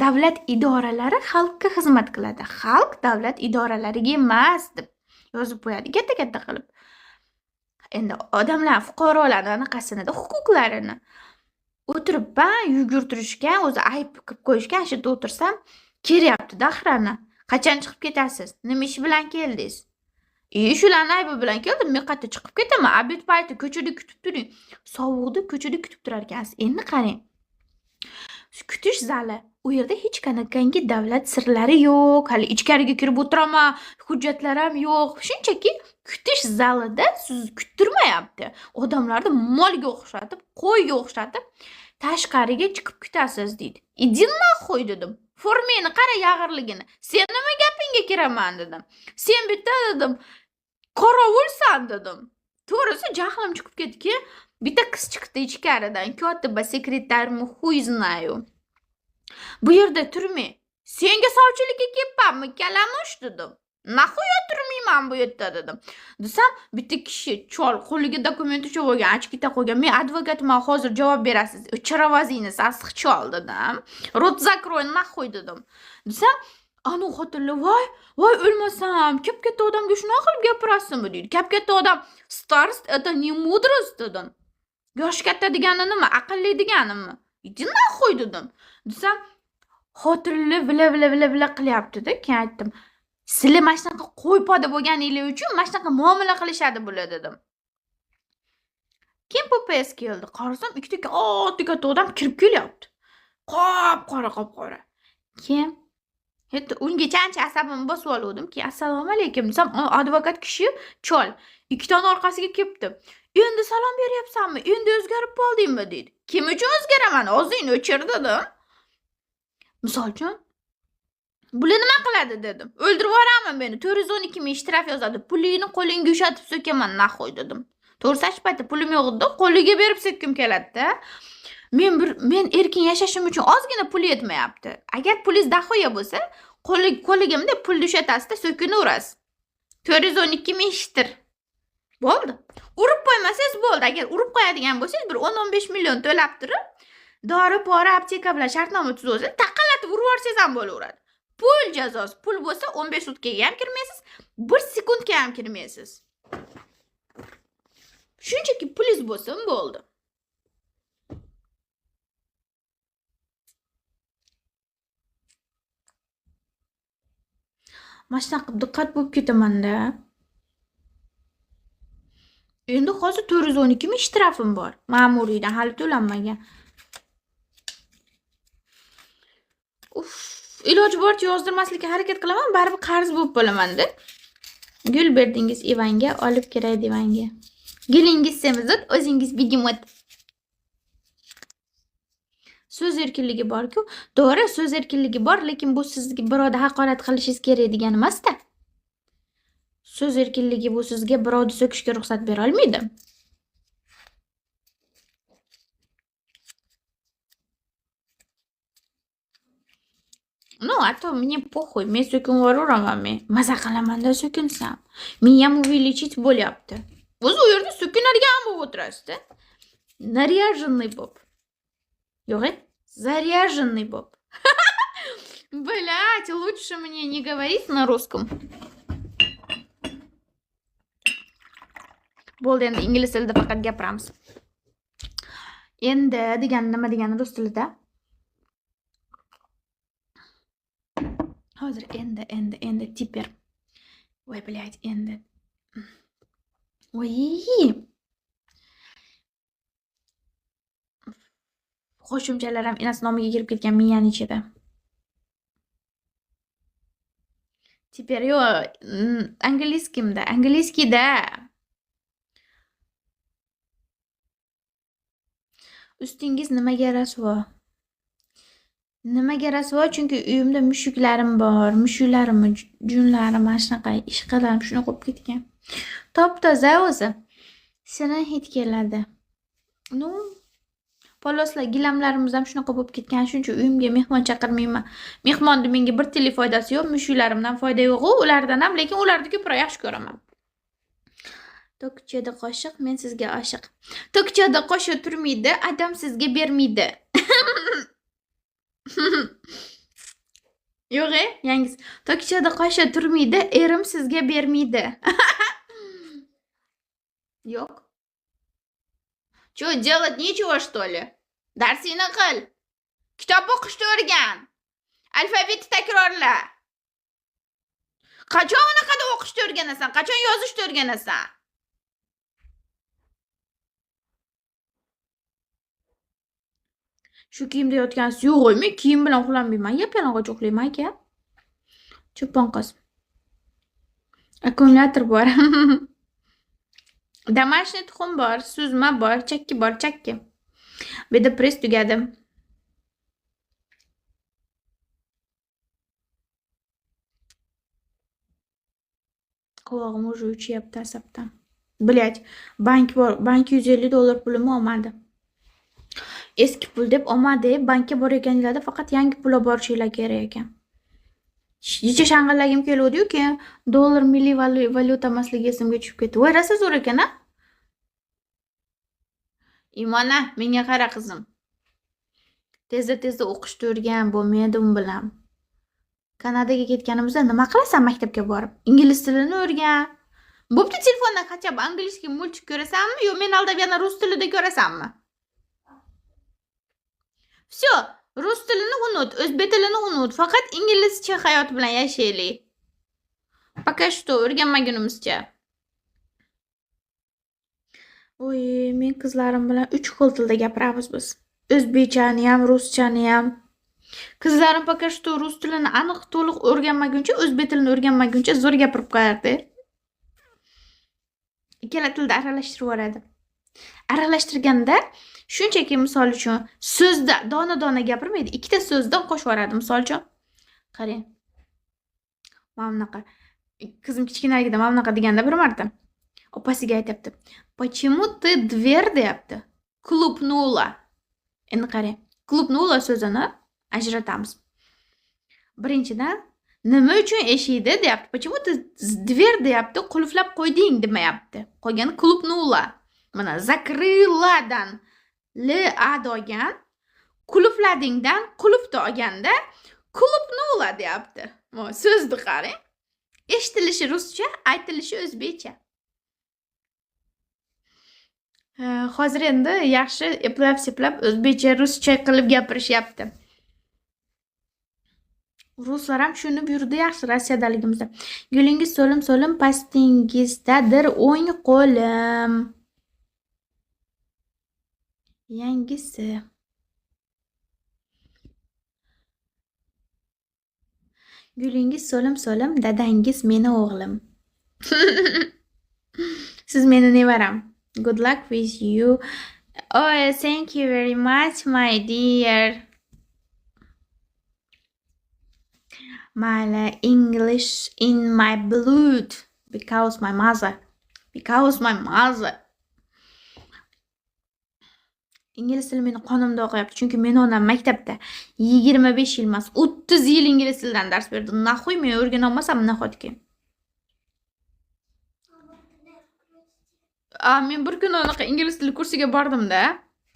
Davlat idoralari xalqqa xizmat qiladi. Xalq davlat idoralariga emas deb yozib qo'yadi katta-katta qilib. Endi odamlar, fuqarolarni anaqasini, huquqlarini o'tirib yugurtirishga, o'zi ayb qilib qo'yishga, shu yerda o'tirsam, keryapti-da axrani. Qachon chiqib ketasiz? Nima ish bilan keldingiz? Shularni aybi bilan keldim, men qayerda chiqib ketaman? Obed payti ko'chada kutib turing. Sovuqda ko'chada kutib turar ekansiz. Endi qarang. Kutish zali. U yerda hech qanaqangi davlat sirlari yo'q. Hali ichkariga kirib o'tiraman, hujjatlar ham yo'q. Shunchaki kutish zalida siz kuttirmayapti. Odamlarni molga o'xshatib, qo'yga o'xshatib tashqariga chiqib kutasiz deydi. Idin nahoy dedim. Formeni qara yag'irligini. Sen nima gapingga kiraman dedim. Sen bitta dedim qorovulsan dedim. To'g'risi jahlim chiqib ketdiki, bitta qiz chiqdi ichkaridan, kotiba sekretarmi xuy знаю. Bu yerda turmay, senga sovchilikka kelibmanmi, kalamush dedim. Nahoy turmayman bu yerda dedim. Desam, bitta kishi chol qo'liga dokument ushlab olgan, achkita qo'ygan. Men advokatman, hozir javob berasiz. Chiravazini sassiq chol dedim. Rot zakroy nahoy dedim. Desam, anu xotinlar voy o'lmasam, katta odamga shunaqa qilib gapirasizmi deydi. Katta odam starost это не mudrost dedim. Yosh katta degani nima? Aqlli deganimi? Idin nahoy dedim. Desam, xotinlar vila qilyapti-da. Keyin aytdim, sizlar mana shunaqa qo'ypoda bo'lganingiz uchun mana shunaqa muomala qilishadi bular dedim. Keyin PPS keldi. Qarasam, ikkita katta odam kirib kelyapti. Qop-qora. Keyin ungacha ancha asabimni bosib olgandim. Keyin assalomu alaykum desam, advokat kishi chol ikkitani orqasiga kelibdi. Endi salom beryapsanmi? Endi o'zgarib qoldingmi dedi. Kim uchun o'zgaraman? O'zingni o'chir dedim. Misol uchun bular nima qiladi dedim. O'ldirib yuboraman meni. 412 ming shtraf yozadi. Pulingni qo'lingga ushatib so'kaman nahoy dedim. To'g'risi aytdi, pulim yo'q edi, qo'liga berib so'kkim keladi-da. Men erkin yashashim uchun ozgina pul yetmayapti. Agar pulingiz dahoya bo'lsa, qo'liga bunday pulni ushatasizda, so'kinaverasiz. 412 ming shtir. Bo'ldi. Urib qo'ymasangiz bo'ldi. Agar urib qo'yadigan bo'lsangiz, bir 10-15 million to'lab turib, dori, pora, apteka bilan shartnoma tuzib olsangiz, taqalatib urib yuborsangiz ham bo'laveradi. Pul jazosi. Pul bo'lsa 15 sutkaga ham kirmaysiz, 1 sekundga ham kirmaysiz. Shunchaki pulingiz bo'lsin bo'ldi. Mana shunaqa diqqat bo'lib ketaman-da. Endi hozir 412 ming shtrafim bor. Ma'muriydan hali to'lanmagan. Iloji boricha yozdirmaslikka harakat qilaman, baribir qarz bo'lib qolaman-da. Gul berdingiz Ivanga, olib keray divanga. Gulingiz semizot, o'zingiz begemot. So'z erkinligi bor-ku, to'g'ri, so'z erkinligi bor, lekin bu sizga birovga haqorat qilishingiz kerak degani emas-da. So'z erkinligi bu sizga birovni so'kishga ruxsat bera olmaydi. No, ato мне похуй, men so'kinvoraveraman men. Maza qilaman-da so'kinsam. Miyam увеличить bo'lyapti. O'zi u yerda so'kinadigan bo'lib o'tirasiz-da. Наряженный bob. Yo'q, заряженный bob. Блять, лучше мне не говорить на русском. Bo'ldi, endi ingliz tilida faqat gapiramiz. Endi nima degani rus tilida? Hozir endi teper. Voy, блять, endi. Voy. Qo'shimchalar ham enas nomiga kirib ketgan miyani ichida. Teper yo'q, angliskida. Ustingiz nimaga rasvo? Nimaga rasvo? Chunki uyimda mushuklarim bor. Mushuklarim, junlarim, mana shunaqa ishqalarim shuni qo'yib ketgan. Top-toza o'zi. Sini hid keladi. No, poloslar, gilamlarimiz ham shunaqa bo'lib ketgan. Shuncha uyimga mehmon chaqirmayman. Mehmonni menga bir tili foydasi yo'q, mushuklarimdan foyda yo'q, ulardan ham, lekin ularni ko'proq yaxshi ko'raman. Tokchada qoshiq, men sizga oshiq. Tokchada qoshiq turmaydi, adam sizga bermaydi. Yo'q, yangisi. Tokchada qosha turmaydi, erim sizga bermaydi. Yo'q. Что делать нечего, что ли? Darsingni qil. Kitob o'qishni o'rgan. Alfavitni takrorla. Qachon unaqada o'qishni o'rganasan? Qachon yozishni o'rganasan? Shu kiyimda yotgansiz yo'q, men kiyim bilan uxlamayman. Yap-yalang'och uxlayman aka. Cho'pon qiz. Akkumulyator bor. Домашний tuxum bor, suzma bor, chakki bor, chakki. Bu yerda press tugadi. Qulog'im уже uchyapti asabdan. Блять, bank bor, bank $150 pulimni olmadi. Eski pul deb olmadi, bankka borganinglarda faqat yangi pul olib borishinglar kerak ekan. Necha shang'illagim keluvdi-yu, keyin dollar milliy valyuta emasligi esimga tushib ketdi. Voy, rosa zo'r ekan-a? Imona, menga qara qizim. Tezda o'qishni o'rgan, bo'lmaydi u bilan. Kanadaga ketganimizda nima qilasan maktabga borib? Ingliz tilini o'rgan. Bo'pti, telefondan qachab angliyskiy multik ko'rasanmi yo men aldab yana rus tilida ko'rasanmi? Всё, rus tilini unut, o'zbek tilini unut, faqat inglizcha hayot bilan yashaylik. Пока что o'rganmagunimizcha. Voy, men qizlarim bilan 3 xil tilda gapiramiz biz. O'zbekchani ham, ruschani ham. Qizlarim пока что rus tilini aniq to'liq o'rganmaguncha, o'zbek tilini o'rganmaguncha zo'r gapirib qo'yardi. Ikkala tilda aralashtirib yuboradi. Aralashtirganda shunchaki misol uchun so'zda dona gapirmaydi, ikkita so'zdan qo'shib yuboradi. Misol uchun qarang. Mana bunaqa. Qizim kichkinaligida mana bunaqa deganda bir marta opasiga aytibdi. Почему ты дверь deyapti? Klubнула. Endi qarang. Klubнула so'zini ajratamiz. Birinchidan nima uchun eshikda deyapti? Почему ты дверь deyapti? Qulflab qo'yding demayapti. Qolgani klubнула. Mana zakryladan la olgan, qulfladingdan qulfni olganda klubнула deyapti. Mana so'zni qarang. Eshitilishi ruscha, aytilishi o'zbekcha. Hozir endi yaxshi eplab-seplab o'zbekcha ruscha qilib gapirishyapti. Ruslar ham tushunib yurdi yaxshi Rossiyadaligimizda. Gulingiz so'lim pastingizdadir o'ng qo'lim. Yangisi. Gulingiz so'lim, dadangiz meni o'g'lim. Siz meni nevaram. Good luck with you. Oh, thank you very much, my dear. My English in my blood because my mother. Ingliz tili meni qonimda o'qiyapti, chunki meni onam maktabda 25 yil emas, 30 yil ingliz tilidan dars berdi. Nahoy men o'rgana olmasam nahotki. Men bir kun unaqa ingliz tili kursiga bordim-da.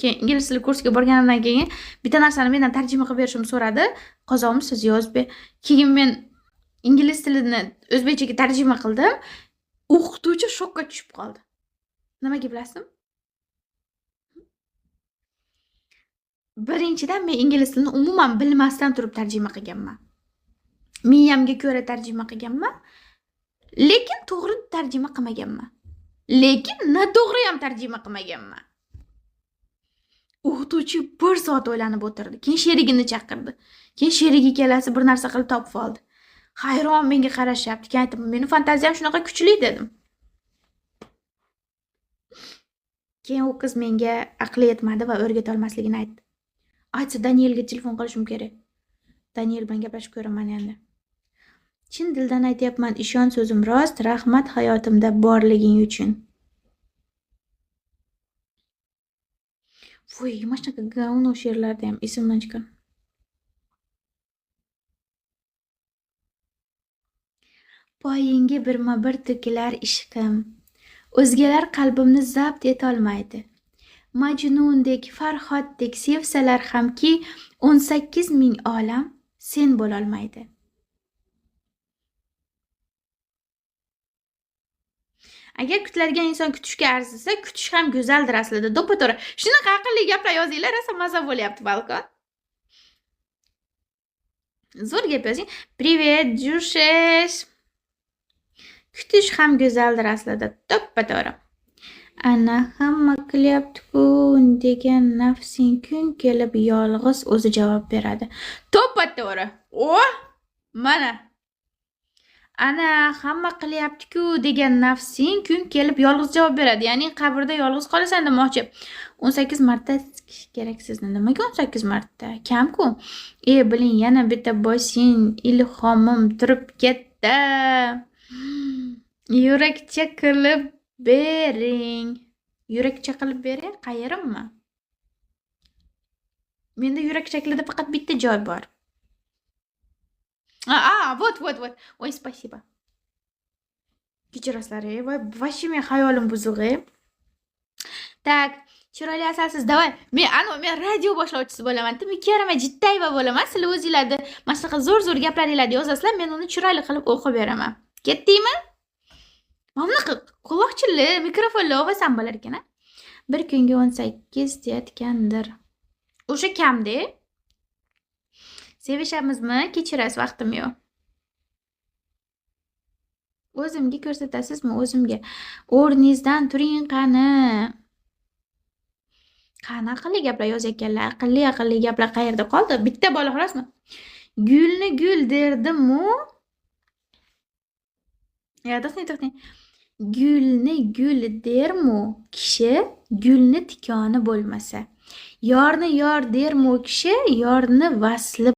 Keyin ingliz tili kursiga borganimdan keyin bitta narsani mendan tarjima qilib berishimni so'radi. Qozonmisiz yo o'zbek? Keyin men ingliz tilini o'zbekchaga tarjima qildim. O'qituvchi shokka tushib qoldi. Nimaga bilasizmi? Birinchidan men ingliz tilini umuman bilmasdan turib tarjima qilganman. Miyamga ko'ra tarjima qilganman, lekin to'g'ri tarjima qilmaganman. Lekin noto'g'ri ham tarjima qilmaganman. O'qituvchi 1 soat o'ylanib o'tirdi. Keyin sherigini chaqirdi. Keyin sherigi kelasi bir narsa qilib topib oldi. Hayron menga qarashyapti. Keyin aytdim, "Meni fantaziyam shunaqa kuchli" dedim. Keyin u qiz menga aqli yetmadi va o'rgata olmasligini aytdi. Aytsa Danielga telefon qilishim kerak. Daniel bilan gaplashib ko'raman endi. Chin dildan aytyapman, ishon so'zim rost, rahmat hayotimda borliging uchun. Voy, mana shunaqa gavno she'rlarda ham esimdan chiqqan. Poyingga birma-bir to'kilar ishqim. O'zgalar qalbimni zabt etolmaydi. Majnundek, Farhoddek sevsalar hamki 18 ming olam sen bo'lolmaydi. Agar kutiladigan inson kutishga arzisa, kutish ham go'zaldir aslida. To'ppa-to'g'ri. Shunaqa aqlli gaplar yozinglar, rosa maza bo'lyapti balkon. Zo'r gap yozing. Привет, Jushesh. Kutish ham go'zaldir aslida. To'ppa-to'g'ri. Ana hamma qilyapti-ku degan nafsing kun kelib yolg'iz o'zi javob beradi. To'ppa-to'g'ri. Mana. Ana hamma qilyapti-ku degan nafsing kun kelib yolg'iz javob beradi. Ya'ni qabrda yolg'iz qolasan demoqchi. 18 marta kerak sizni. Nimaga 18 marta? Kam-ku. Biling, yana bitta boshing ilhomim turib ketdi. Yurakcha qilib bering. Yurakcha qilib bering, qayerimi? Menda yurak shaklida faqat bitta joy bor. Вот. Ой, спасибо. Kechirasizlar, voy, вообще men xayolim buzuq. Tak, chiroyli asalsiz. Davay. Men radio boshlovchisi bo'laman. Men Kerama Jittayeva bo'laman. Sizlar o'zingizlarni mana shunaqa zo'r gaplaringlarni yozasizlar, men uni chiroyli qilib o'qib beraman. Ketdingmi? Mana bunaqa quloqchinli, mikrofonli olsam bo'lar ekan-a. Bir kunga 18 deyotgandir. O'sha kamda. Sevishamizmi? Kechirasiz, vaqtim yo'q. O'zimga ko'rsatasizmi? O'zimga. O'rningizdan turing qani. Qani aqlli gaplar yozayotganlar. Aqlli gaplar qayerda qoldi? Bitta bola xolosmi? Gulni gul derdim-u. To'xtang. Gulni gul dermu kishi, gulni tikoni bo'lmasa. Yorni yor dermu kishi, yorni vasli